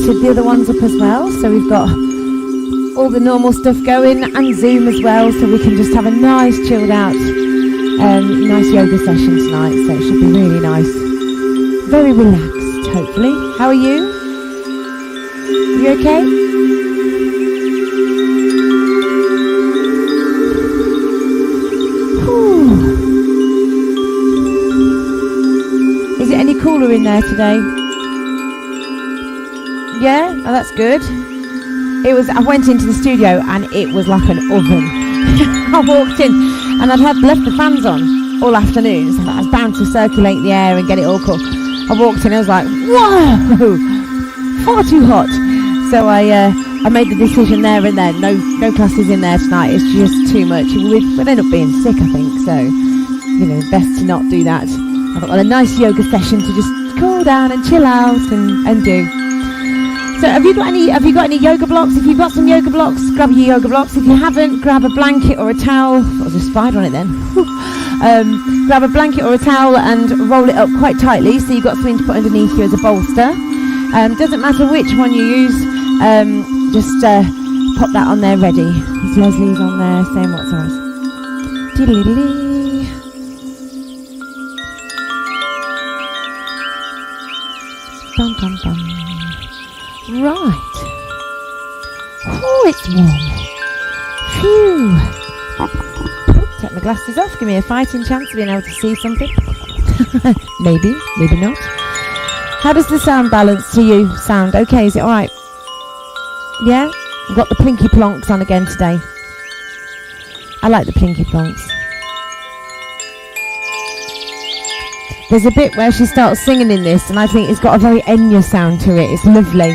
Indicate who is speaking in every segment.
Speaker 1: invited the other ones up as well, so we've got all the normal stuff going and Zoom as well, so we can just have a nice chilled out nice yoga session tonight, so it should be really nice, very relaxed hopefully. How are you? You okay? Whew. Is it any cooler in there today? Yeah? Oh, that's good. I went into the studio and it was like an oven. I walked in and I'd left the fans on all afternoon, so I was bound to circulate the air and get it all cool. I walked in and I was like, whoa, far too hot. So I made the decision there and then, no classes in there tonight, it's just too much. We'd end up being sick, I think, so, best to not do that. I thought, well, a nice yoga session to just cool down and chill out and do. So have you got any yoga blocks? If you've got some yoga blocks, grab your yoga blocks. If you haven't, grab a blanket or a towel. Oh, there's a spider on it then. Grab a blanket or a towel and roll it up quite tightly so you've got something to put underneath you as a bolster. Doesn't matter which one you use, just pop that on there ready. There's Leslie's on there saying what's ours. Diddly-diddly. Bum, bum, bum. Right. Oh, it's warm. Phew. Take my glasses off. Give me a fighting chance of being able to see something. Maybe not. How does the sound balance to you sound? Okay, is it alright? Yeah? I've got the plinky plonks on again today. I like the plinky plonks. There's a bit where she starts singing in this and I think it's got a very Enya sound to it. It's lovely.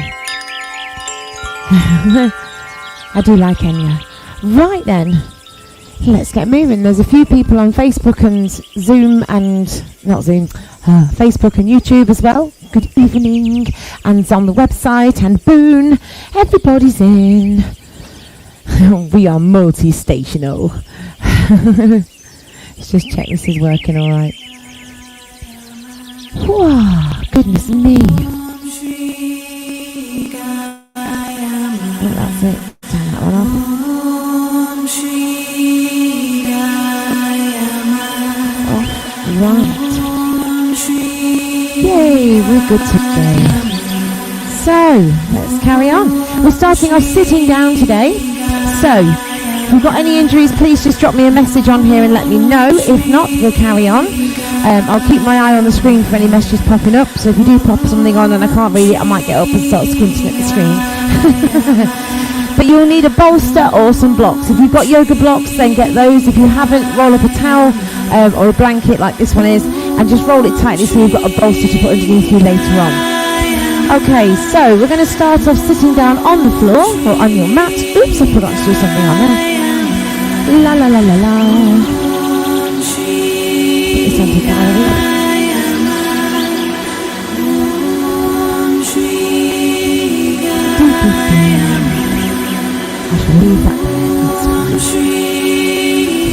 Speaker 1: I do like Enya. Right then, let's get moving. There's a few people on Facebook and Zoom and Facebook and YouTube as well. Good evening. And it's on the website and Boone. Everybody's in. We are multi-stational. Let's just check this is working all right. Whoa, goodness me. Oh, that's it. Turn that one off. Oh, right. Yay, we're good to go. So, let's carry on. We're starting off sitting down today. So, if you've got any injuries, please just drop me a message on here and let me know. If not, we'll carry on. I'll keep my eye on the screen for any messages popping up, so if you do pop something on and I can't read it, I might get up and start squinting at the screen. But you'll need a bolster or some blocks. If you've got yoga blocks, then get those. If you haven't, roll up a towel or a blanket like this one is, and just roll it tightly so you've got a bolster to put underneath you later on. Okay, so we're going to start off sitting down on the floor or on your mat. Oops, I forgot to do something on there. La la la la la. Put this onto gallery. I shall leave that there. That's fine.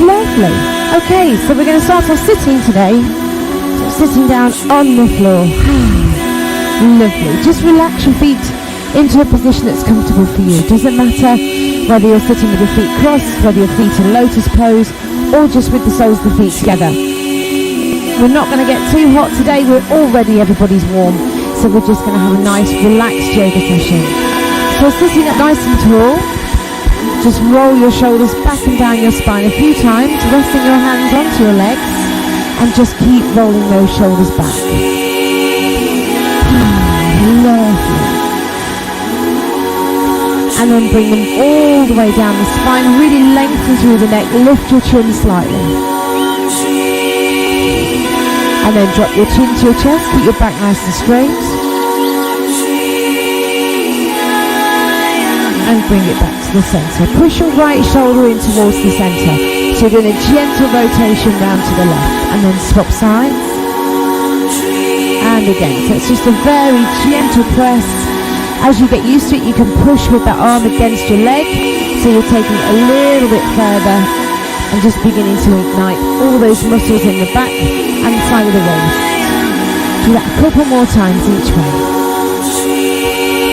Speaker 1: Lovely. Okay, so we're going to start off sitting today. So sitting down on the floor. Lovely. Just relax your feet into a position that's comfortable for you. Doesn't matter whether you're sitting with your feet crossed, whether your feet in lotus pose, or just with the soles of the feet together. We're not going to get too hot today. Everybody's warm. So we're just going to have a nice relaxed yoga session. So sitting up nice and tall, just roll your shoulders back and down your spine a few times, resting your hands onto your legs, and just keep rolling those shoulders back. Lovely. And then bring them all the way down the spine, really lengthen through the neck, lift your chin slightly. And then drop your chin to your chest, keep your back nice and straight. And bring it back to the centre. Push your right shoulder in towards the centre. So you're doing a gentle rotation round to the left. And then swap sides. And again. So it's just a very gentle press. As you get used to it, you can push with that arm against your leg. So you're taking it a little bit further. And just beginning to ignite all those muscles in the back and side of the waist. Do that a couple more times each way.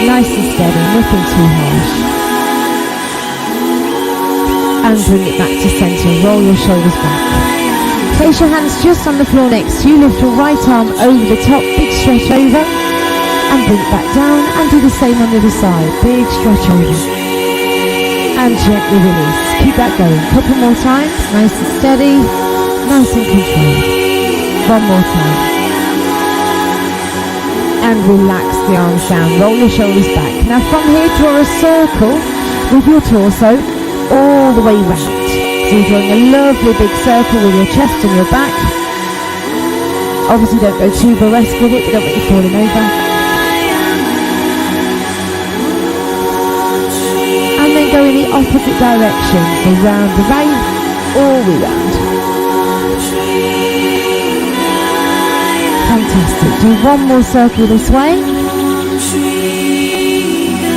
Speaker 1: Nice and steady, nothing too harsh. And bring it back to centre. Roll your shoulders back. Place your hands just on the floor next to you. Lift your right arm over the top. Big stretch over. And bring it back down. And do the same on the other side. Big stretch over. And gently release. Keep that going. Couple more times. Nice and steady. Nice and controlled. One more time. And relax the arms down. Roll your shoulders back. Now from here, draw a circle with your torso all the way round. So you're drawing a lovely big circle with your chest and your back. Obviously don't go too burlesque with it, but don't want you falling over. And then go in the opposite direction. So round the way, all the way round. Fantastic. Do one more circle this way.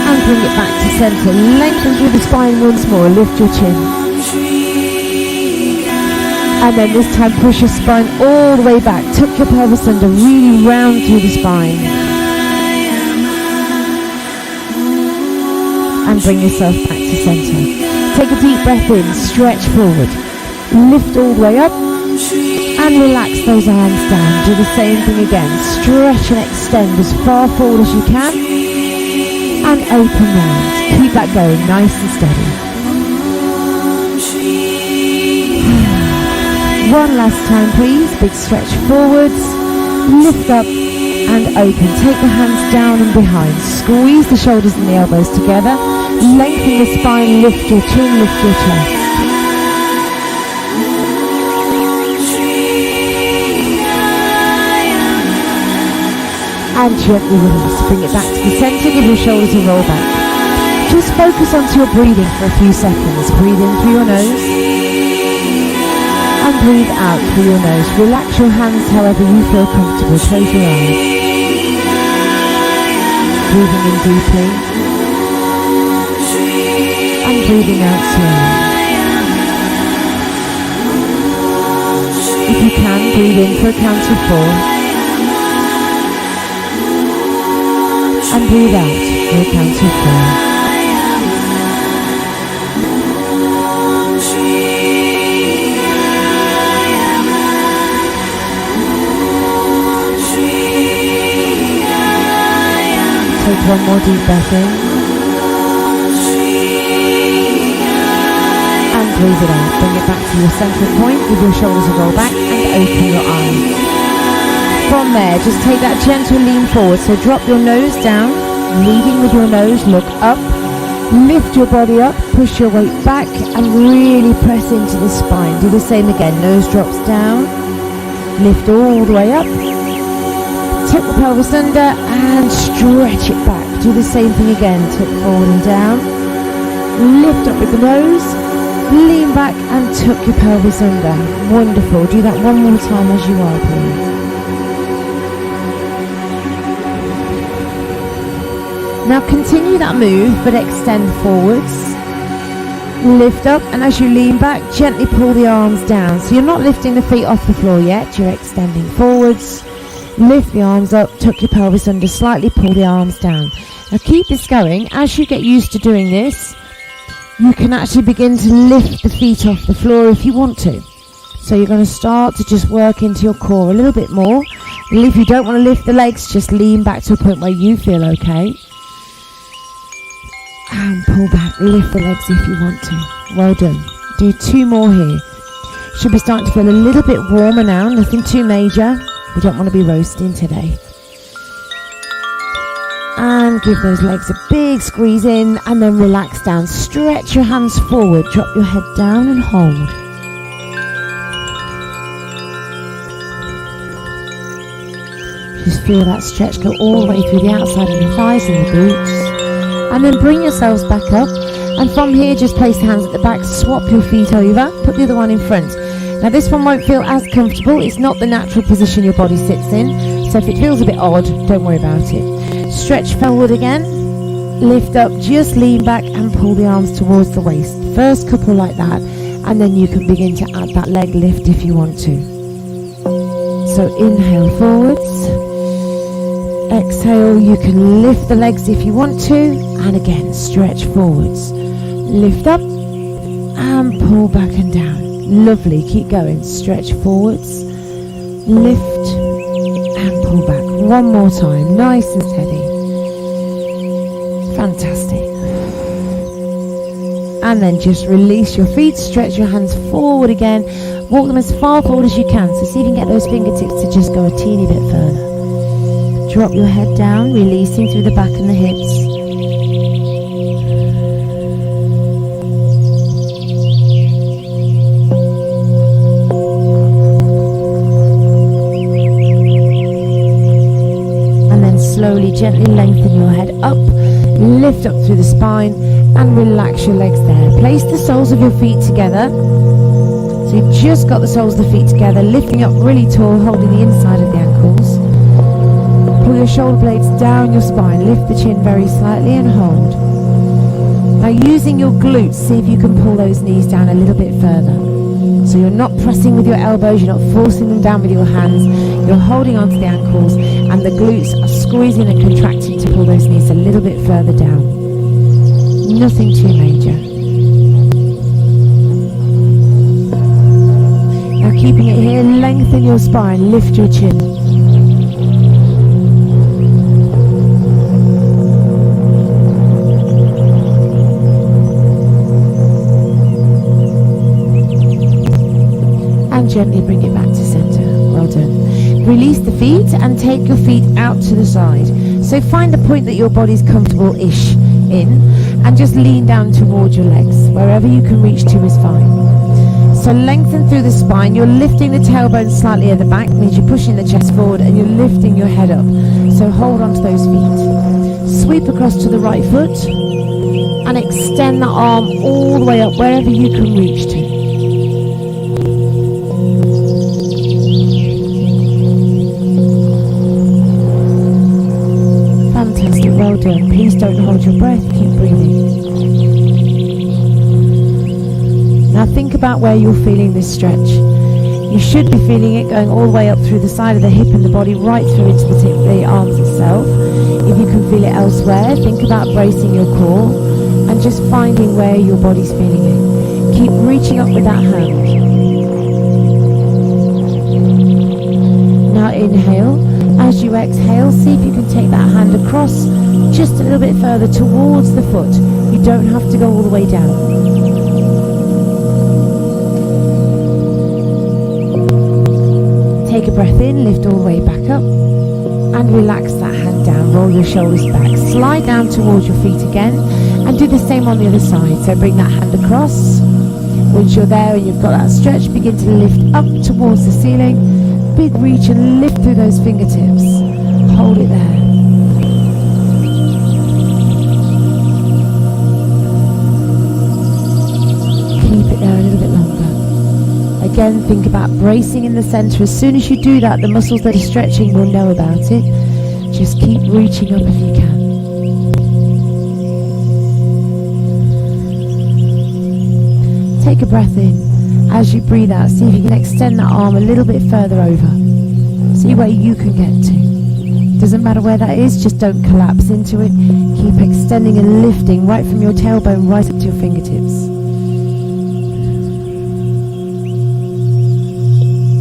Speaker 1: And bring it back to centre. Lengthen through the spine once more. Lift your chin. And then this time push your spine all the way back. Tuck your pelvis under. Really round through the spine. And bring yourself back to centre. Take a deep breath in. Stretch forward. Lift all the way up. And relax those arms down. Do the same thing again. Stretch and extend as far forward as you can. And open round. Keep that going nice and steady. One last time please. Big stretch forwards. Lift up and open. Take the hands down and behind. Squeeze the shoulders and the elbows together. Lengthen the spine. Lift your chin. Lift your chest. And gently release. Bring it back to the centre. Give your shoulders a roll back. Just focus onto your breathing for a few seconds. Breathe in through your nose. And breathe out through your nose. Relax your hands however you feel comfortable. Close your eyes. Breathing in deeply. And breathing out slowly. If you can, breathe in for a count of 4. And breathe out for a count of 4. Take one more deep breath in. And breathe it out. Bring it back to your central point. Give your shoulders a roll back and open your eyes. From there, just take that gentle lean forward. So drop your nose down, leading with your nose, look up, lift your body up, push your weight back and really press into the spine. Do the same again, nose drops down, lift all the way up, tuck the pelvis under and stretch it back. Do the same thing again, tuck forward and down, lift up with the nose, lean back and tuck your pelvis under. Wonderful. Do that one more time as you are, please. Now continue that move, but extend forwards. Lift up, and as you lean back, gently pull the arms down. So you're not lifting the feet off the floor yet, you're extending forwards. Lift the arms up, tuck your pelvis under, slightly pull the arms down. Now keep this going. As you get used to doing this, you can actually begin to lift the feet off the floor if you want to. So you're going to start to just work into your core a little bit more. And if you don't want to lift the legs, just lean back to a point where you feel okay. And pull back, lift the legs if you want to. Well done. Do 2 more here. Should be starting to feel a little bit warmer now, nothing too major. We don't want to be roasting today. And give those legs a big squeeze in and then relax down. Stretch your hands forward, drop your head down and hold. Just feel that stretch go all the way through the outside of the thighs and the glutes. And then bring yourselves back up, and from here just place the hands at the back, swap your feet over, put the other one in front. Now this one won't feel as comfortable, it's not the natural position your body sits in, so if it feels a bit odd, don't worry about it. Stretch forward again, lift up, just lean back and pull the arms towards the waist. First couple like that, and then you can begin to add that leg lift if you want to. So inhale forwards, Exhale, you can lift the legs if you want to, and again, stretch forwards. Lift up, and pull back and down. Lovely, keep going. Stretch forwards, lift, and pull back. One more time, nice and steady. Fantastic. And then just release your feet, stretch your hands forward again. Walk them as far forward as you can. So see if you can get those fingertips to just go a teeny bit further. Drop your head down, releasing through the back and the hips. And then slowly, gently lengthen your head up, lift up through the spine, and relax your legs there. Place the soles of your feet together. So you've just got the soles of the feet together, lifting up really tall, holding the inside of the ankles. Pull your shoulder blades down your spine, lift the chin very slightly and hold. Now using your glutes, see if you can pull those knees down a little bit further. So you're not pressing with your elbows, you're not forcing them down with your hands, you're holding onto the ankles, and the glutes are squeezing and contracting to pull those knees a little bit further down. Nothing too major. Now keeping it here, lengthen your spine, lift your chin. Gently bring it back to center. Well done. Release the feet and take your feet out to the side. So find a point that your body's comfortable-ish in and just lean down towards your legs. Wherever you can reach to is fine. So lengthen through the spine. You're lifting the tailbone slightly at the back, means you're pushing the chest forward and you're lifting your head up. So hold on to those feet. Sweep across to the right foot and extend the arm all the way up wherever you can reach to. Well done. Please don't hold your breath, keep breathing. Now think about where you're feeling this stretch. You should be feeling it going all the way up through the side of the hip and the body, right through into the tip of the arms itself. If you can feel it elsewhere, think about bracing your core and just finding where your body's feeling it. Keep reaching up with that hand. Now inhale. As you exhale, see if you can take that hand across just a little bit further towards the foot. You don't have to go all the way down. Take a breath in, lift all the way back up, and relax that hand down. Roll your shoulders back. Slide down towards your feet again, and do the same on the other side. So bring that hand across. Once you're there and you've got that stretch, begin to lift up towards the ceiling. Big reach and lift through those fingertips. Hold it there. Keep it there a little bit longer. Again, think about bracing in the center. As soon as you do that, the muscles that are stretching will know about it. Just keep reaching up if you can. Take a breath in. As you breathe out, see if you can extend that arm a little bit further over. See where you can get to. Doesn't matter where that is, just don't collapse into it. Keep extending and lifting right from your tailbone right up to your fingertips.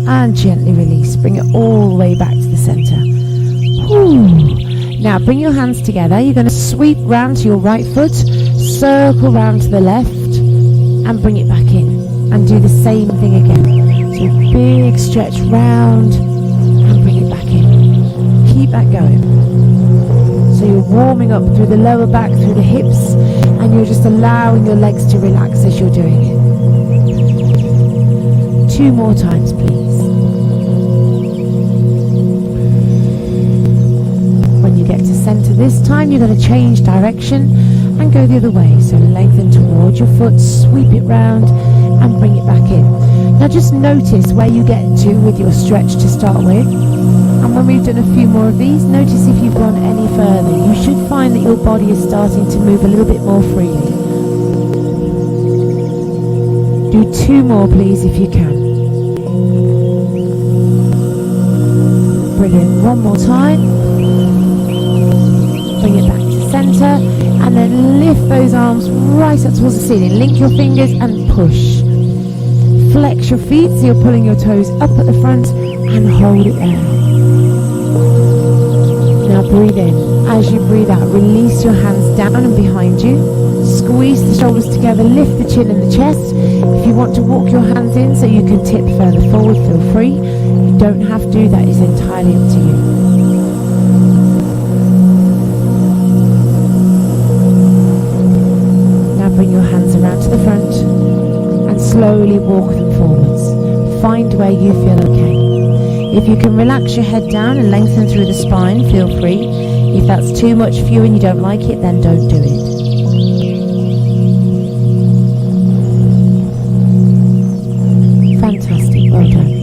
Speaker 1: And gently release. Bring it all the way back to the center. Now bring your hands together. You're going to sweep round to your right foot, circle round to the left, and bring it back in. And do the same thing again. So big stretch round and bring it back in. Keep that going. So you're warming up through the lower back, through the hips, and you're just allowing your legs to relax as you're doing it. 2 more times, please. When you get to center this time, you're going to change direction and go the other way. So lengthen towards your foot, sweep it round, and bring it back in. Now just notice where you get to with your stretch to start with, and when we've done a few more of these, notice if you've gone any further. You should find that your body is starting to move a little bit more freely. Do 2 more please if you can. Brilliant. One more time. bring it back to center, and then lift those arms right up towards the ceiling. Link your fingers and push. Flex your feet so you're pulling your toes up at the front and hold it there. Now breathe in. As you breathe out, release your hands down and behind you. Squeeze the shoulders together, lift the chin and the chest. If you want to walk your hands in so you can tip further forward, feel free. You don't have to, that is entirely up to you. Now bring your hands around to the front and slowly walk them forwards. Find where you feel okay. If you can relax your head down and lengthen through the spine, feel free. If that's too much for you and you don't like it, then don't do it. Fantastic, well done.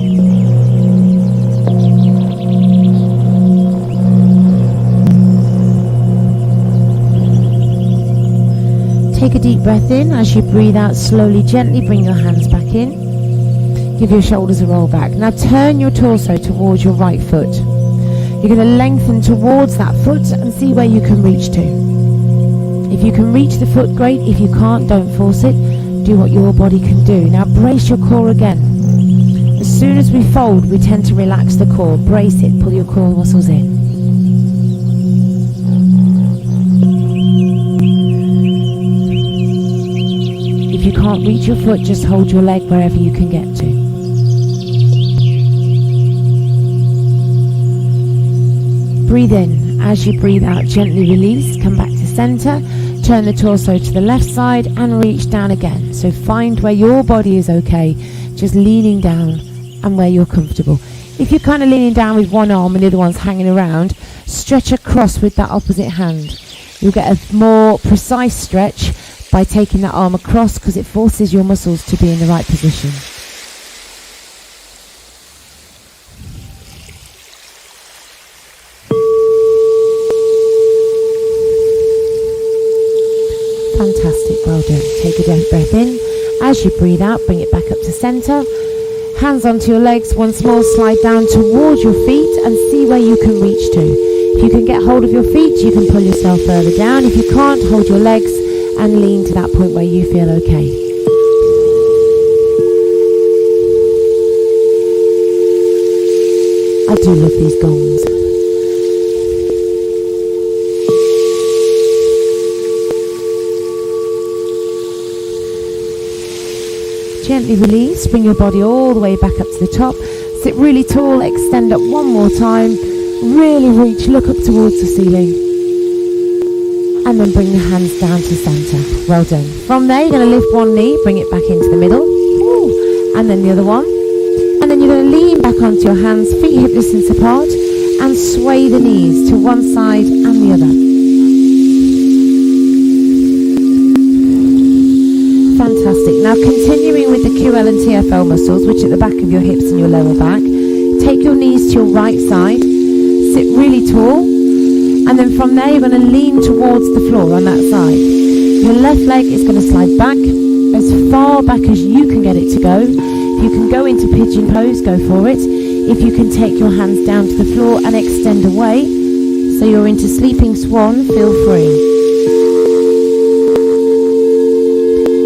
Speaker 1: Take a deep breath in. As you breathe out, slowly, gently bring your hands back in. Give your shoulders a roll back. Now turn your torso towards your right foot. You're going to lengthen towards that foot and see where you can reach to. If you can reach the foot, great. If you can't, don't force it. Do what your body can do. Now brace your core again. As soon as we fold, we tend to relax the core. Brace it. Pull your core muscles in. If you can't reach your foot, just hold your leg wherever you can get to. Breathe in. As you breathe out, gently release. Come back to center. Turn the torso to the left side and reach down again. So find where your body is okay, just leaning down and where you're comfortable. If you're kind of leaning down with one arm and the other one's hanging around, stretch across with that opposite hand. You'll get a more precise stretch by taking that arm across because it forces your muscles to be in the right position. Fantastic, well done. Take a deep breath in. As you breathe out, bring it back up to center. Hands onto your legs. Once more, slide down towards your feet and see where you can reach to. If you can get hold of your feet, you can pull yourself further down. If you can't, hold your legs and lean to that point where you feel okay. I do love these gongs. Gently release, bring your body all the way back up to the top. Sit really tall, extend up one more time. Really reach, look up towards the ceiling. And then bring the hands down to center. Well done. From there, you're going to lift one knee, bring it back into the middle. Ooh. And then the other one. And then you're going to lean back onto your hands, feet hip distance apart, and sway the knees to one side and the other. Fantastic. Now continuing with the QL and TFL muscles, which are at the back of your hips and your lower back. Take your knees to your right side. Sit really tall. And then from there, you're going to lean towards the floor on that side. Your left leg is going to slide back as far back as you can get it to go. If you can go into pigeon pose, go for it. If you can take your hands down to the floor and extend away, so you're into sleeping swan, feel free.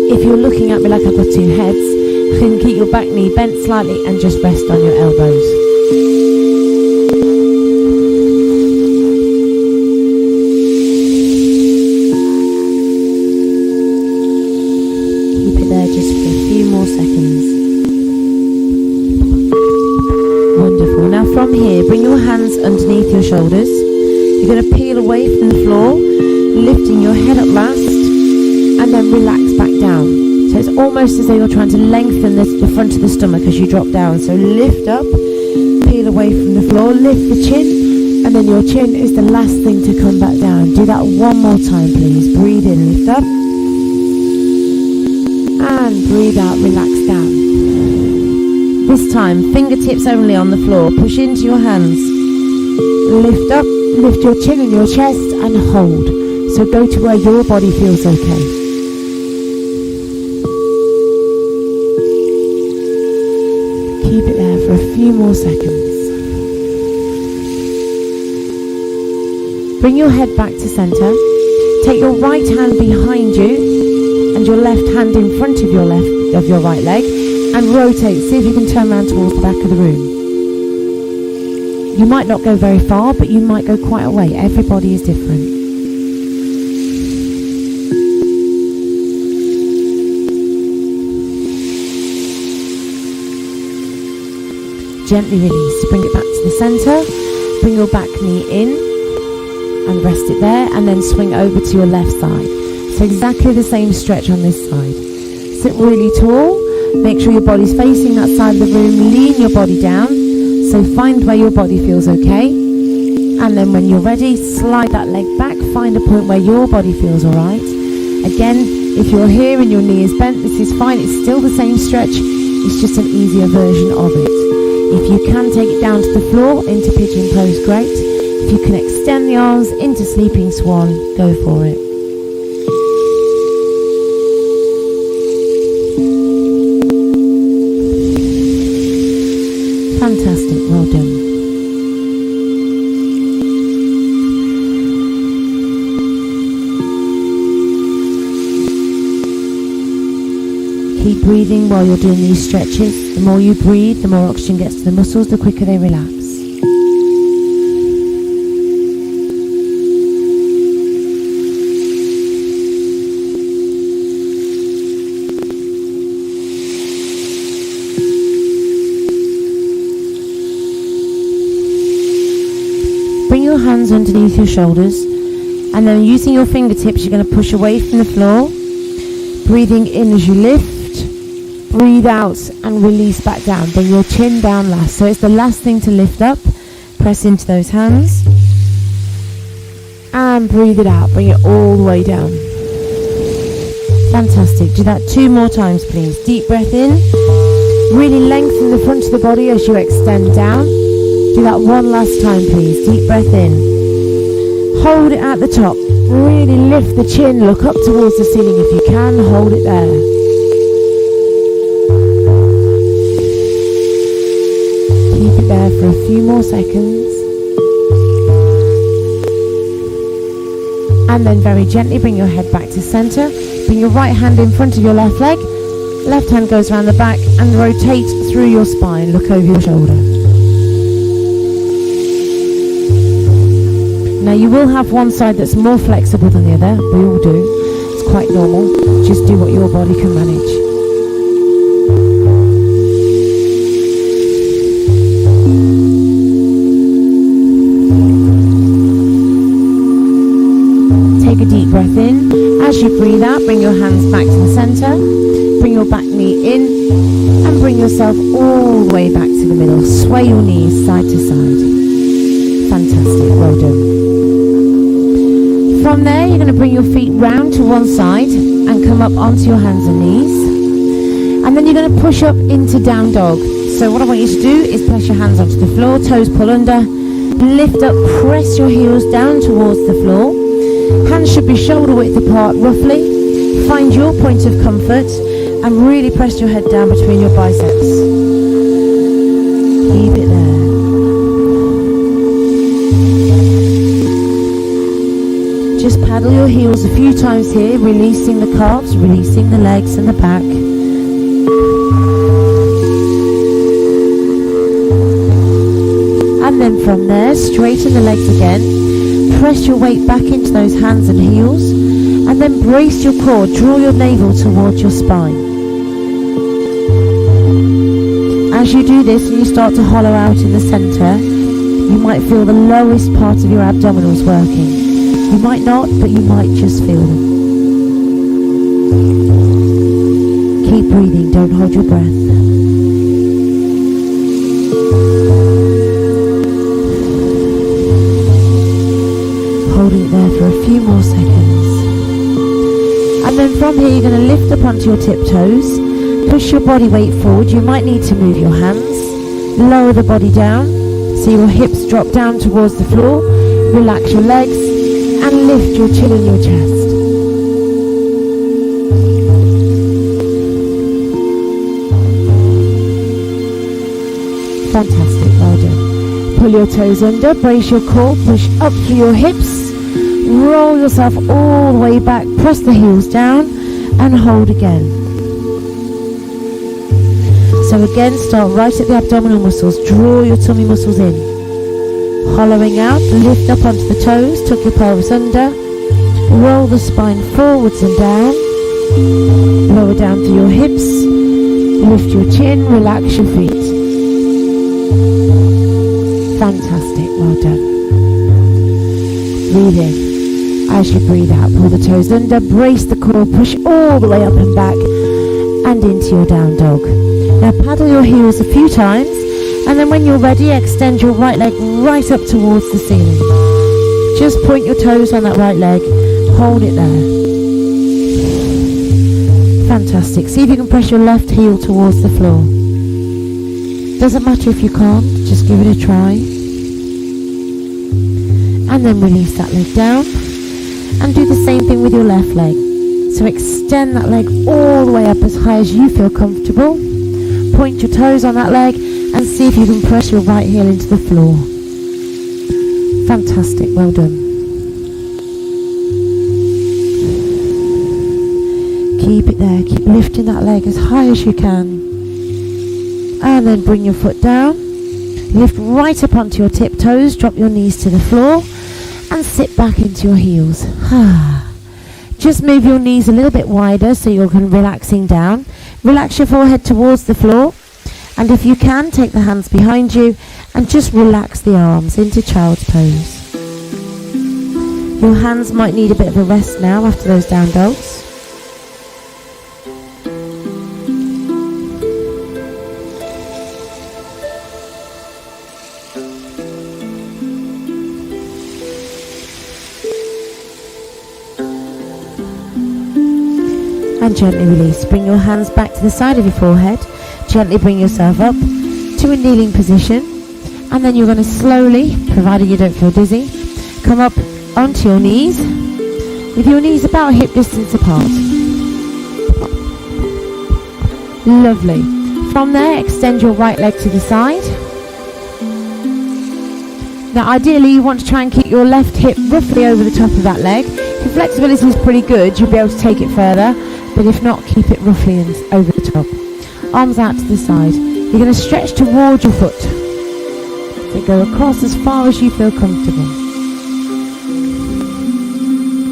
Speaker 1: If you're looking at me like I've got two heads, you can keep your back knee bent slightly and just rest on your elbows. Keep it there just for a few more seconds. Wonderful. Now from here, bring your hands underneath your shoulders. You're going to peel away from the floor, lifting your head up last, and then relax back down. So it's almost as though you're trying to lengthen the front of the stomach as you drop down. So lift up, peel away from the floor, lift the chin, and then your chin is the last thing to come back down. Do that one more time, please. Breathe in, lift up, and breathe out, relax down. This time, fingertips only on the floor. Push into your hands. Lift up, lift your chin and your chest, and hold. So go to where your body feels okay. Keep it there for a few more seconds. Bring your head back to center. Take your right hand behind you and your left hand in front of your right leg, and rotate. See if you can turn around towards the back of the room. You might not go very far, but you might go quite a way. Everybody is different. Gently release. Bring it back to the center. Bring your back knee in and rest it there, and then swing over to your left side. So exactly the same stretch on this side. Sit really tall. Make sure your body's facing that side of the room. Lean your body down. So find where your body feels okay. And then when you're ready, slide that leg back. Find a point where your body feels alright. Again, if you're here and your knee is bent, this is fine. It's still the same stretch. It's just an easier version of it. If you can take it down to the floor into pigeon pose, great. If you can extend the arms into sleeping swan, go for it. Fantastic, well done. Keep breathing while you're doing these stretches. The more you breathe, the more oxygen gets to the muscles, the quicker they relax. Bring your hands underneath your shoulders, and then using your fingertips, you're going to push away from the floor. Breathing in as you lift. Breathe out and release back down. Bring your chin down last. So it's the last thing to lift up. Press into those hands. And breathe it out. Bring it all the way down. Fantastic. Do that 2 more times, please. Deep breath in. Really lengthen the front of the body as you extend down. Do that 1 last time, please. Deep breath in. Hold it at the top. Really lift the chin. Look up towards the ceiling if you can. Hold it there. Keep it there for a few more seconds. And then very gently bring your head back to center. Bring your right hand in front of your left leg. Left hand goes around the back and rotate through your spine. Look over your shoulder. Now you will have one side that's more flexible than the other. We all do. It's quite normal. Just do what your body can manage. Take a deep breath in. As you breathe out, bring your hands back to the center. Bring your back knee in and bring yourself all the way back to the middle. Sway your knees side to side. Fantastic. Well done. From there, you're going to bring your feet round to one side and come up onto your hands and knees. And then you're going to push up into down dog. So what I want you to do is press your hands onto the floor, toes pull under, lift up, press your heels down towards the floor. Hands should be shoulder width apart roughly. Find your point of comfort and really press your head down between your biceps. Keep it there. Just paddle your heels a few times here, releasing the calves, releasing the legs and the back. And then from there, straighten the legs again. Press your weight back into those hands and heels. And then brace your core, draw your navel towards your spine. As you do this and you start to hollow out in the center, you might feel the lowest part of your abdominals working. You might not, but you might just feel them. Keep breathing, don't hold your breath. Holding it there for a few more seconds. And then from here you're going to lift up onto your tiptoes. Push your body weight forward. You might need to move your hands. Lower the body down. So your hips drop down towards the floor. Relax your legs. And lift your chin and your chest. Fantastic, well done. Pull your toes under, brace your core, push up through your hips, Roll yourself all the way back, press the heels down and hold again. So again, start right at the abdominal muscles, draw your tummy muscles in. Hollowing out, lift up onto the toes, tuck your pelvis under, roll the spine forwards and down, lower down to your hips, lift your chin, relax your feet. Fantastic, well done. Breathe in. As you breathe out, pull the toes under, brace the core, push all the way up and back and into your down dog. Now paddle your heels a few times, and then when you're ready, extend your right leg right up towards the ceiling. Just point your toes on that right leg, hold it there. Fantastic. See if you can press your left heel towards the floor. Doesn't matter if you can't, just give it a try. And then release that leg down. And do the same thing with your left leg. So extend that leg all the way up as high as you feel comfortable. Point your toes on that leg and see if you can press your right heel into the floor. Fantastic, well done. Keep it there, keep lifting that leg as high as you can. And then bring your foot down. Lift right up onto your tiptoes, drop your knees to the floor. And sit back into your heels. Just move your knees a little bit wider so you're relaxing down. Relax your forehead towards the floor. And if you can, take the hands behind you and just relax the arms into child's pose. Your hands might need a bit of a rest now after those down dogs. And gently release. Bring your hands back to the side of your forehead. Gently bring yourself up to a kneeling position. And then you're going to slowly, provided you don't feel dizzy, come up onto your knees with your knees about hip distance apart. Lovely. From there, extend your right leg to the side. Now ideally you want to try and keep your left hip roughly over the top of that leg. If your flexibility is pretty good, you'll be able to take it further. But if not, keep it roughly over the top. Arms out to the side. You're going to stretch towards your foot. So go across as far as you feel comfortable.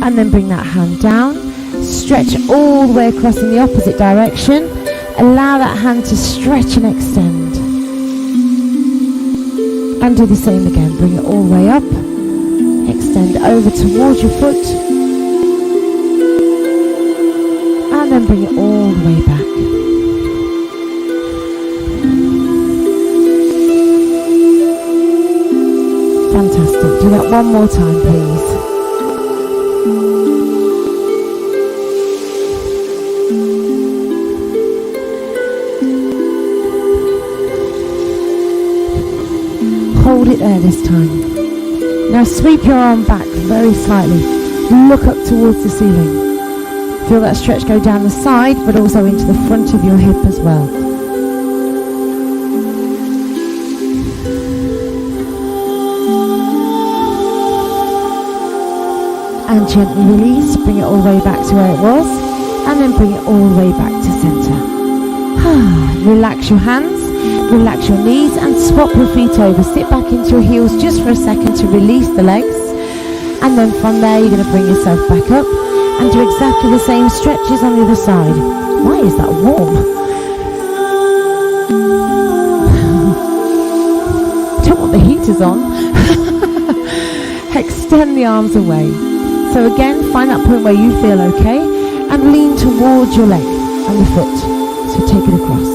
Speaker 1: And then bring that hand down. Stretch all the way across in the opposite direction. Allow that hand to stretch and extend. And do the same again. Bring it all the way up. Extend over towards your foot. And then bring it all the way back. Fantastic. Do that one more time, please. Hold it there this time. Now sweep your arm back very slightly. Look up towards the ceiling. Feel that stretch go down the side, but also into the front of your hip as well. And gently release, bring it all the way back to where it was, and then bring it all the way back to center. Relax your hands, relax your knees, and swap your feet over. Sit back into your heels just for a second to release the legs. And then from there, you're going to bring yourself back up. And do exactly the same stretches on the other side. Why is that warm? Don't want the heaters on. Extend the arms away. So again, find that point where you feel okay and lean towards your leg and the foot. So take it across.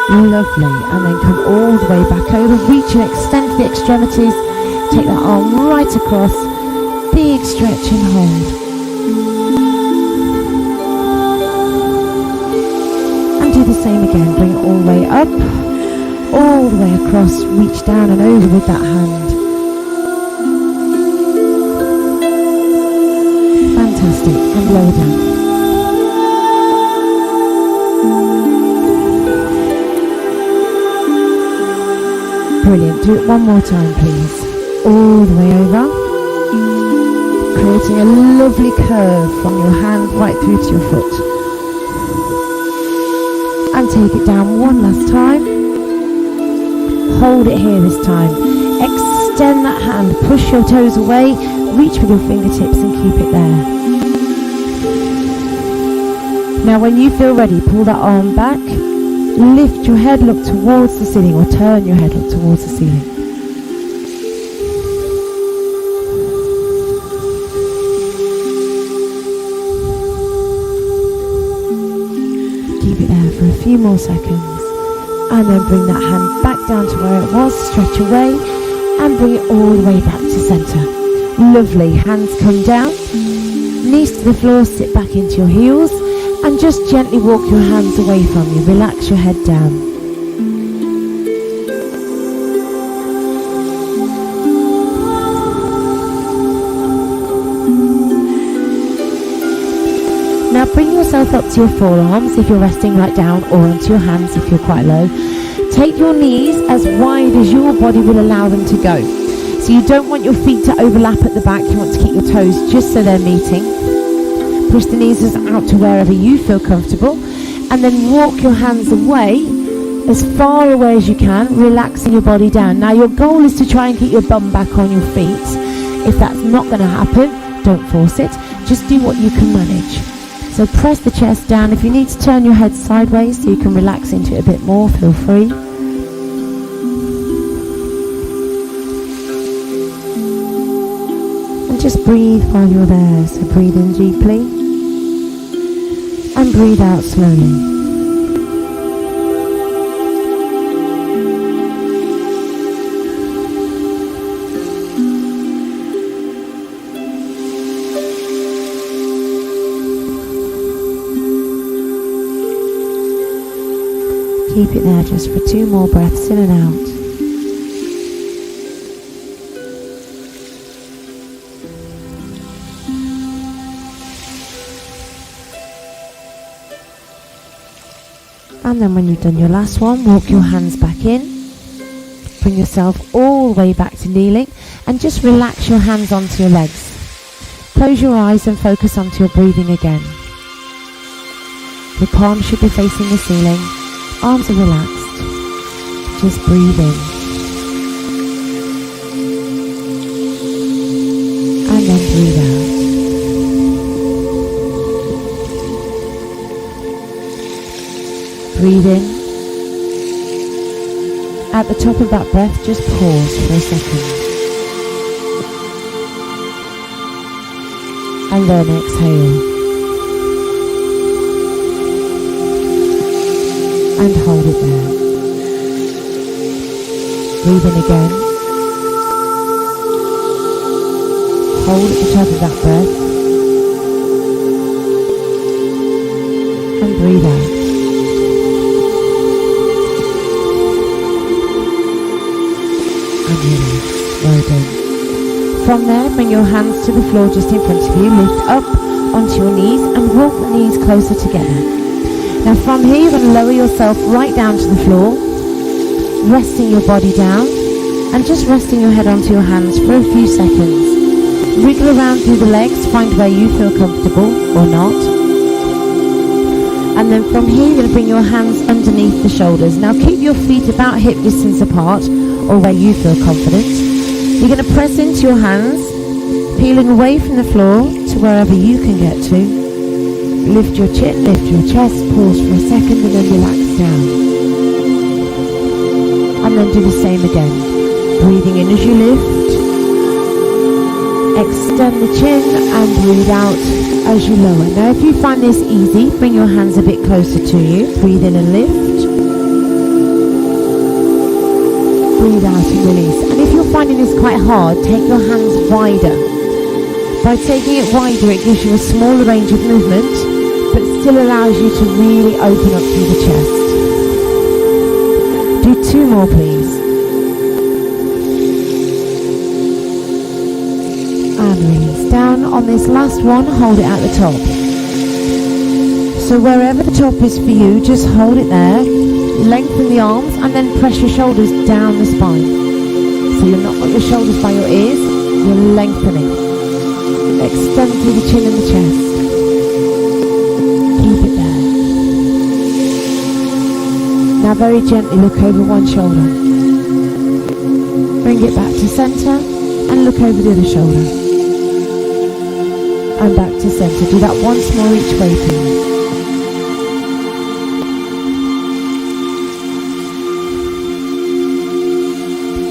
Speaker 1: Lovely. And then come all the way back over. Reach and extend the extremities. Take that arm right across, big stretch and hold. And do the same again, bring it all the way up, all the way across, reach down and over with that hand. Fantastic, and lower down. Brilliant. Do it one more time, please. All the way over, creating a lovely curve from your hand right through to your foot. And take it down one last time. Hold it here this time. Extend that hand, push your toes away, reach with your fingertips and keep it there. Now when you feel ready, pull that arm back, lift your head, look towards the ceiling, or turn your head, look towards the ceiling. Keep it there for a few more seconds, and then bring that hand back down to where it was, stretch away, and bring it all the way back to centre. Lovely, hands come down, knees to the floor, sit back into your heels, and just gently walk your hands away from you. Relax your head down. Now bring yourself up to your forearms if you're resting right down, or onto your hands if you're quite low. Take your knees as wide as your body will allow them to go. So you don't want your feet to overlap at the back, you want to keep your toes just so they're meeting. Push the knees out to wherever you feel comfortable, and then walk your hands away, as far away as you can, relaxing your body down. Now your goal is to try and keep your bum back on your feet. If that's not going to happen, don't force it, just do what you can manage. So press the chest down. If you need to turn your head sideways so you can relax into it a bit more, feel free. And just breathe while you're there. So breathe in deeply and breathe out slowly. Keep it there just for 2 more breaths in and out. And then when you've done your last one, walk your hands back in. Bring yourself all the way back to kneeling and just relax your hands onto your legs. Close your eyes and focus onto your breathing again. Your palms should be facing the ceiling. Arms are relaxed. Just breathe in. And then breathe out. Breathe in. At the top of that breath, just pause for a second. And then exhale. And hold it there. Breathe in again. Hold at the top of that breath. And breathe out. And relax. Well done. From there, bring your hands to the floor just in front of you. Lift up onto your knees and walk the knees closer together. Now from here you're going to lower yourself right down to the floor, resting your body down and just resting your head onto your hands for a few seconds. Wriggle around through the legs, find where you feel comfortable or not. And then from here you're going to bring your hands underneath the shoulders. Now keep your feet about hip distance apart or where you feel confident. You're going to press into your hands, peeling away from the floor to wherever you can get to. Lift your chin, lift your chest, pause for a second and then relax down. And then do the same again. Breathing in as you lift. Extend the chin and breathe out as you lower. Now if you find this easy, bring your hands a bit closer to you. Breathe in and lift. Breathe out and release. And if you're finding this quite hard, take your hands wider. By taking it wider, it gives you a smaller range of movement, but still allows you to really open up through the chest. Do 2 more, please. And release. Down on this last one, hold it at the top. So wherever the top is for you, just hold it there. Lengthen the arms and then press your shoulders down the spine. So you've not got your shoulders by your ears, you're lengthening. Extend through the chin and the chest. Keep it there. Now very gently look over one shoulder. Bring it back to centre and look over the other shoulder. And back to centre. Do that once more each way, please.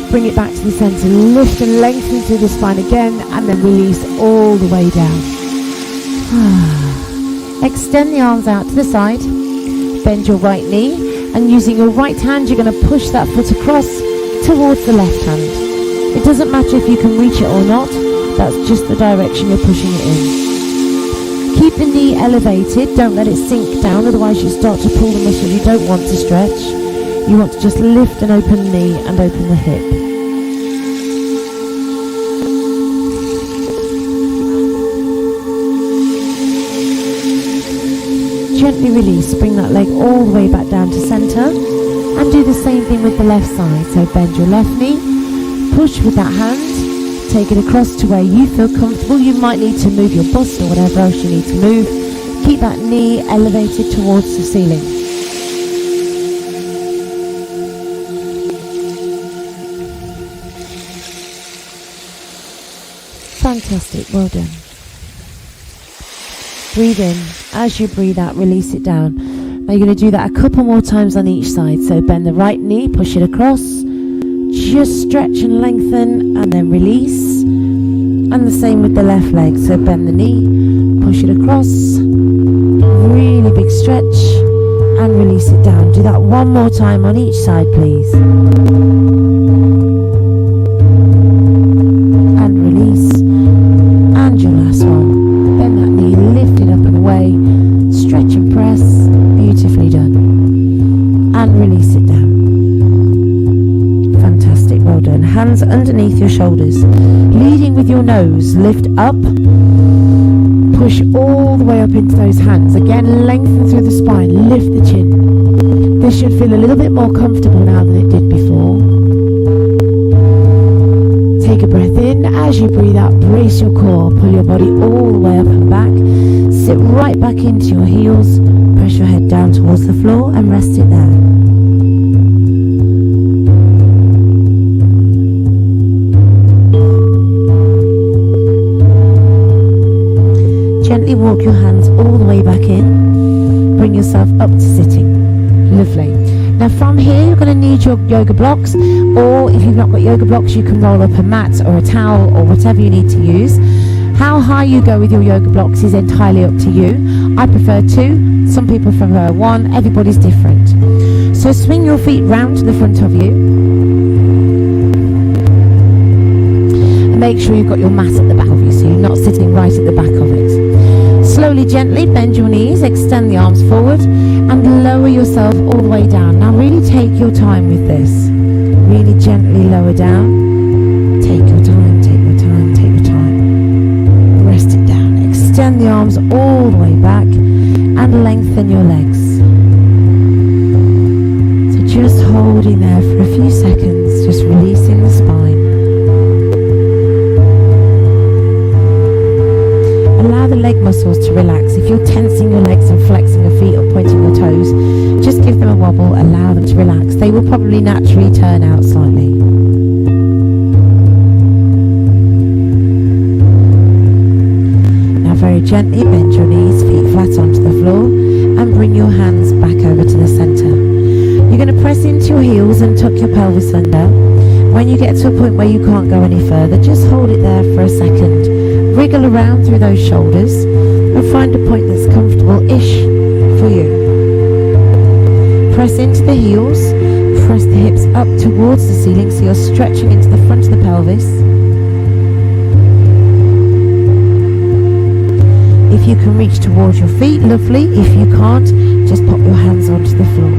Speaker 1: Bring it back to the centre. Lift and lengthen through the spine again, and then release all the way down. Extend the arms out to the side. Bend your right knee, and using your right hand, you're going to push that foot across towards the left hand. It doesn't matter if you can reach it or not. That's just the direction you're pushing it in. Keep the knee elevated. Don't let it sink down, otherwise you start to pull the muscles you don't want to stretch. You want to just lift and open the knee and open the hip. Gently release, bring that leg all the way back down to centre, and do the same thing with the left side. So bend your left knee, push with that hand, take it across to where you feel comfortable. You might need to move your bust or whatever else you need to move. Keep that knee elevated towards the ceiling. Fantastic, well done. Breathe in. As you breathe out, release it down. Now you're going to do that a couple more times on each side. So bend the right knee, push it across, just stretch and lengthen, and then release. And the same with the left leg. So bend the knee, push it across, really big stretch, and release it down. Do that one more time on each side, please. Hands underneath your shoulders, leading with your nose, lift up, push all the way up into those hands. Again, lengthen through the spine, lift the chin. This should feel a little bit more comfortable now than it did before. Take a breath in. As you breathe out, brace your core, pull your body all the way up and back. Sit right back into your heels, press your head down towards the floor and rest it there. Gently walk your hands all the way back in. Bring yourself up to sitting. Lovely. Now from here you're going to need your yoga blocks, or if you've not got yoga blocks you can roll up a mat or a towel or whatever you need to use. How high you go with your yoga blocks is entirely up to you. I prefer 2, some people prefer 1, everybody's different. So swing your feet round to the front of you. And make sure you've got your mat at the back of you, so you're not sitting right at the back of it. Slowly, gently bend your knees, extend the arms forward, and lower yourself all the way down. Now really take your time with this. Really gently lower down. Take your time, take your time, take your time. Rest it down. Extend the arms all the way back and lengthen your legs. So just holding there for a few seconds, just releasing the spine. Allow the leg muscles to relax. If you're tensing your legs and flexing your feet or pointing your toes, just give them a wobble, allow them to relax. They will probably naturally turn out slightly. Now very gently bend your knees, feet flat onto the floor, and bring your hands back over to the centre. You're going to press into your heels and tuck your pelvis under. When you get to a point where you can't go any further, just hold it there for a second. Wriggle around through those shoulders and find a point that's comfortable-ish for you. Press into the heels, press the hips up towards the ceiling so you're stretching into the front of the pelvis. If you can reach towards your feet, lovely. If you can't, just pop your hands onto the floor.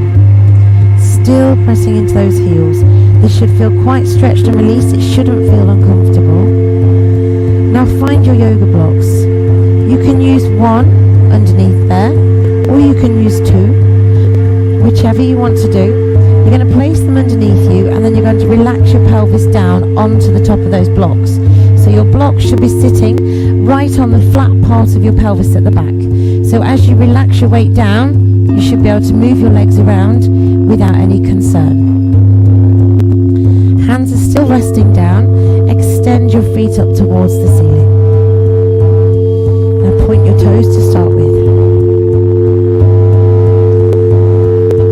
Speaker 1: Still pressing into those heels. This should feel quite stretched and released. It shouldn't feel uncomfortable. Now find your yoga blocks. You can use 1 underneath there, or you can use 2, whichever you want to do. You're going to place them underneath you, and then you're going to relax your pelvis down onto the top of those blocks. So your blocks should be sitting right on the flat part of your pelvis at the back. So as you relax your weight down, you should be able to move your legs around without any concern. Hands are still resting down. Extend your feet up towards the ceiling. Now point your toes to start with.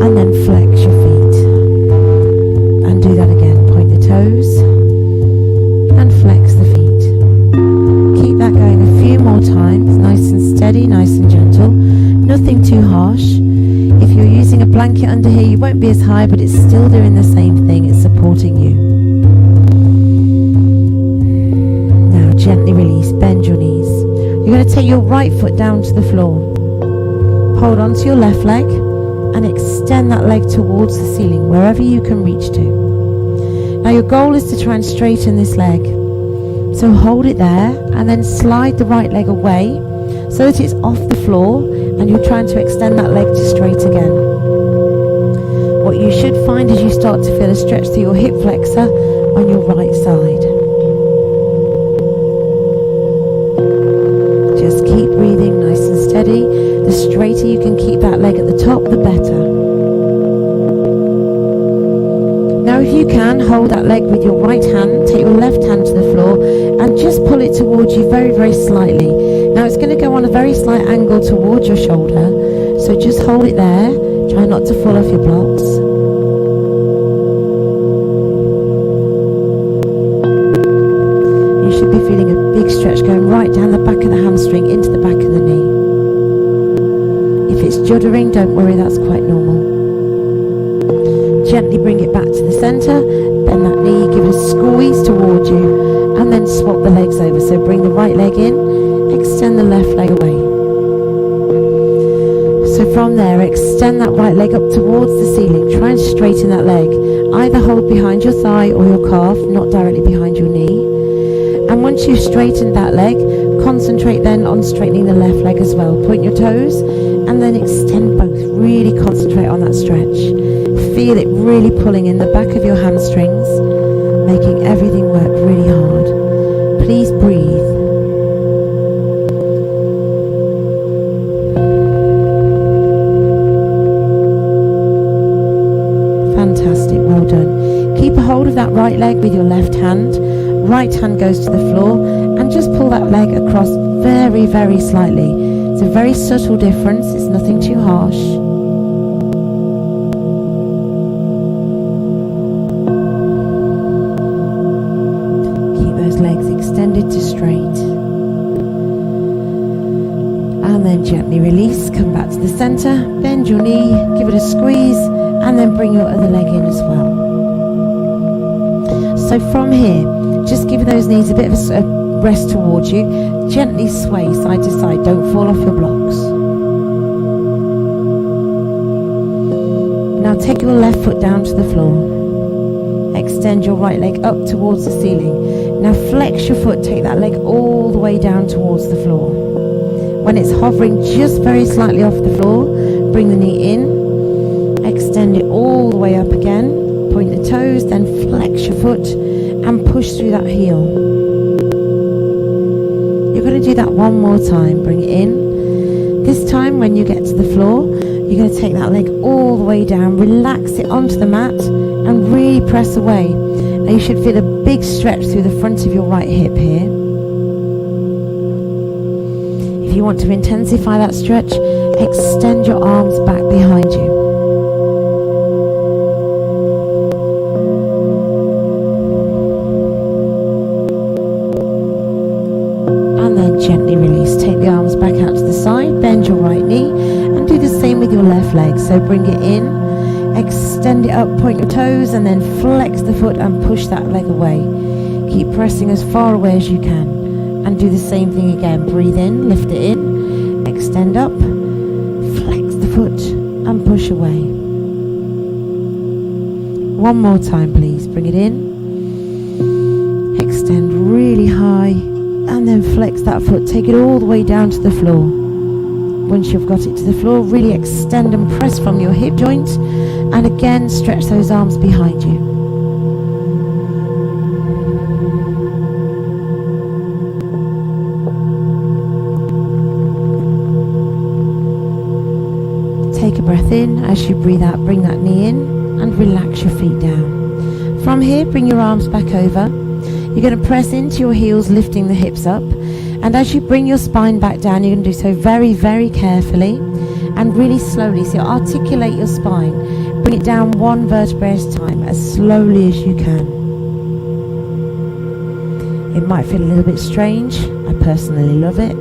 Speaker 1: And then flex your feet. And do that again. Point the toes and flex the feet. Keep that going a few more times. Nice and steady, nice and gentle. Nothing too harsh. If you're using a blanket under here, you won't be as high, but it's still doing the same thing. It's supporting you. Now gently release, bend your knees. You're going to take your right foot down to the floor. Hold on to your left leg and extend that leg towards the ceiling, wherever you can reach to. Now your goal is to try and straighten this leg. So hold it there and then slide the right leg away so that it's off the floor, and you're trying to extend that leg to straight again. What you should find is you start to feel a stretch through your hip flexor on your right side. Just keep breathing nice and steady. The straighter you can keep that leg at the top, the better. Now if you can, hold that leg with your right hand, take your left hand to the floor and just pull it towards you very, very slightly. Now it's going to go on a very slight angle towards your shoulder, so just hold it there. Try not to fall off your blocks. You should be feeling a big stretch going right down the back of the hamstring into the back of the knee. If it's juddering, don't worry, that's quite normal. Gently bring it back to the centre, bend that knee, give it a squeeze towards you, and then swap the legs over. So bring the right leg in, extend the left leg away. So from there, extend that right leg up towards the ceiling. Try and straighten that leg. Either hold behind your thigh or your calf, not directly behind your knee. And once you've straightened that leg, concentrate then on straightening the left leg as well. Point your toes and then extend both. Really concentrate on that stretch. Feel it really pulling in the back of your hamstrings, making everything work really hard. Please breathe. Fantastic, well done. Keep a hold of that right leg with your left hand. Right hand goes to the floor and just pull that leg across very, very slightly. It's a very subtle difference, it's nothing too harsh. Keep those legs extended to straight. And then gently release, come back to the center, bend your knee, give it a squeeze, and then bring your other leg in as well. So from here, just give those knees a bit of a rest towards you. Gently sway side to side. Don't fall off your blocks. Now take your left foot down to the floor. Extend your right leg up towards the ceiling. Now flex your foot. Take that leg all the way down towards the floor. When it's hovering just very slightly off the floor, bring the knee in. Extend it all the way up again. Point the toes, then flex your foot and push through that heel. You're going to do that one more time. Bring it in. This time when you get to the floor, you're going to take that leg all the way down, relax it onto the mat and really press away. Now you should feel a big stretch through the front of your right hip here. If you want to intensify that stretch, extend your arms back behind you. Gently release. Take the arms back out to the side, bend your right knee and do the same with your left leg. So bring it in, extend it up, point your toes and then flex the foot and push that leg away. Keep pressing as far away as you can and do the same thing again. Breathe in, lift it in, extend up, flex the foot and push away. One more time please. Bring it in, extend really high and then flex that foot, take it all the way down to the floor. Once you've got it to the floor, really extend and press from your hip joint, and again stretch those arms behind you. Take a breath in. As you breathe out, bring that knee in and relax your feet down. From here, bring your arms back over. You're going to press into your heels, lifting the hips up. And as you bring your spine back down, you're going to do so very, very carefully and really slowly. So articulate your spine. Bring it down one vertebrae at a time, as slowly as you can. It might feel a little bit strange. I personally love it.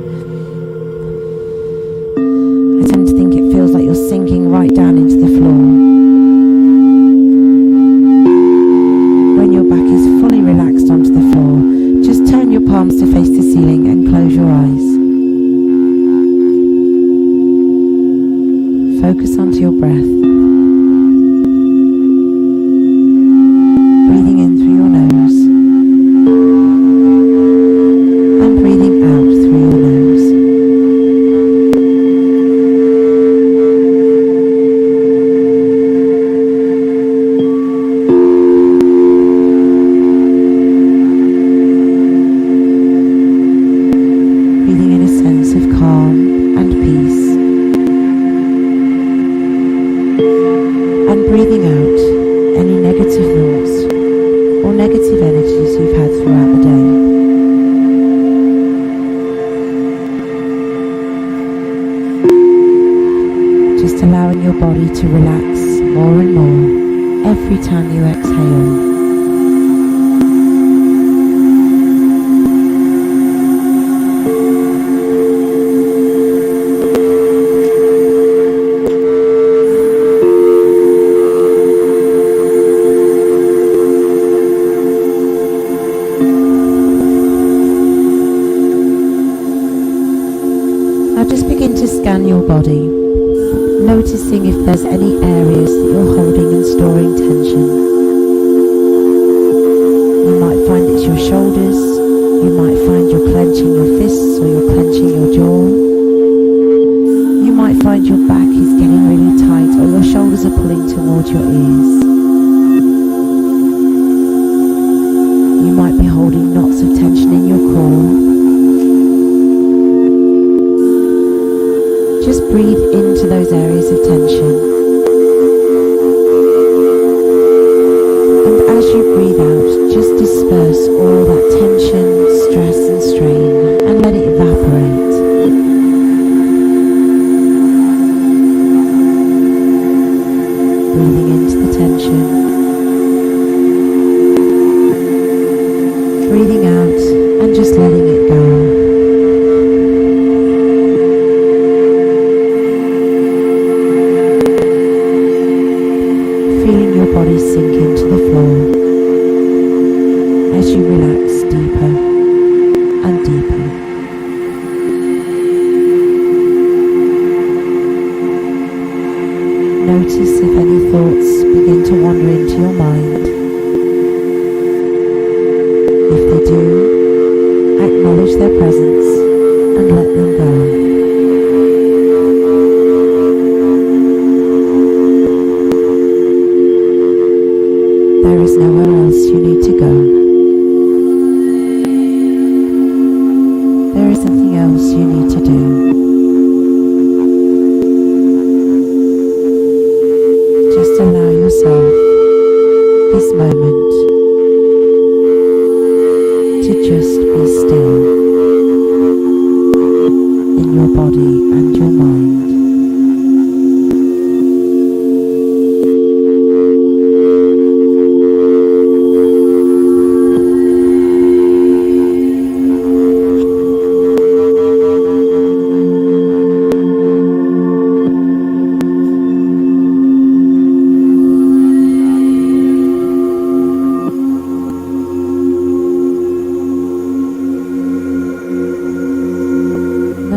Speaker 1: I tend to think it feels like you're sinking right down into the floor. When your back is fully relaxed onto the floor, just turn your palms to face the ceiling and close your eyes. Focus onto your breath. Breathing in through your nose and breathing out through your nose. Breathing in a sense of calm and peace. And breathing out any negative thoughts or negative energies you've had throughout the day. Just allowing your body to relax more and more every time you exhale. Scan your body, noticing if there's any areas that you're holding and storing tension. You might find it's your shoulders, you might find you're clenching your fists or you're clenching your jaw. You might find your back is getting really tight or your shoulders are pulling towards your ears. You might be holding knots of tension in your core. Just breathe into those areas of tension. And as you breathe out, just disperse all that tension, stress and strain and let it evaporate. Breathing into the tension. Breathing out and just letting it go. Feeling your body sink into the floor as you relax deeper and deeper. Notice if any thoughts begin to wander into your mind. If they do, acknowledge their presence and let them go. There is nowhere else you need to go. There is nothing else you need to do. Just allow yourself this moment to just be still in your body and your mind.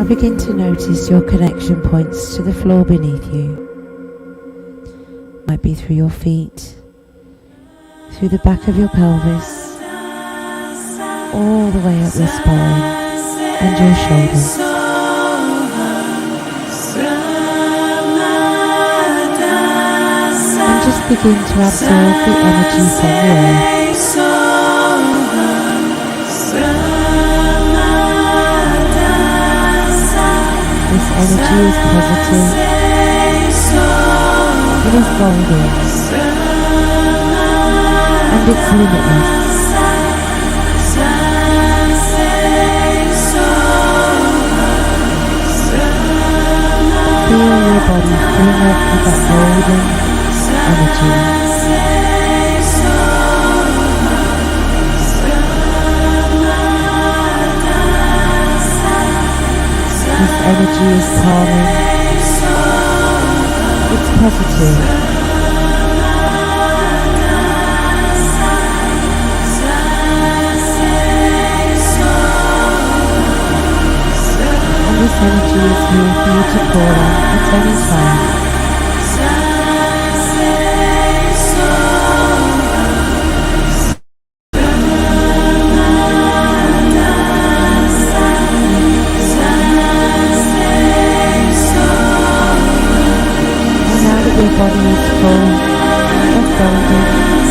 Speaker 1: Begin to notice your connection points to the floor beneath you. Might be through your feet, through the back of your pelvis, all the way up your spine and your shoulders. begin to absorb the energy from the earth. This energy is positive. It is golden. And it's limitless. Feel your body filling up with that golden energy. This energy is calming. It's positive. And this energy is here for you to call on at any time. Your body is full of golden,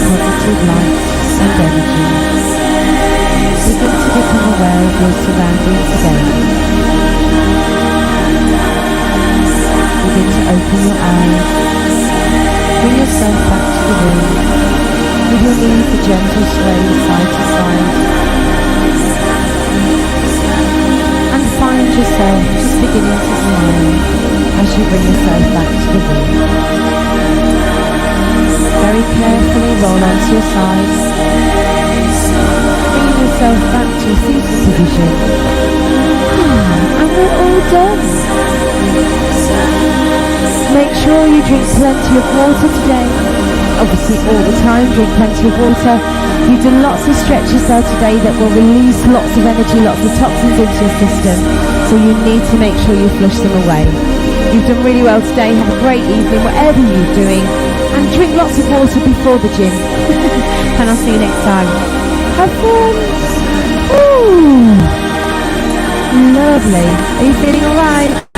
Speaker 1: positive light and energy. Begin to become aware of your surroundings again. Begin to open your eyes. Bring yourself back to the room. With your knees a gentle sway side to side. And find yourself just beginning to smile as you bring yourself back to the room. Very carefully roll onto your side, bringing yourself back to a seated position. And we're all done. Make sure you drink plenty of water today. Obviously all the time, drink plenty of water. You've done lots of stretches there today that will release lots of energy, lots of toxins into your system. So you need to make sure you flush them away. You've done really well today. Have a great evening, whatever you're doing. And drink lots of water before the gym. And I'll see you next time. Have fun. Ooh. Lovely. Are you feeling alright?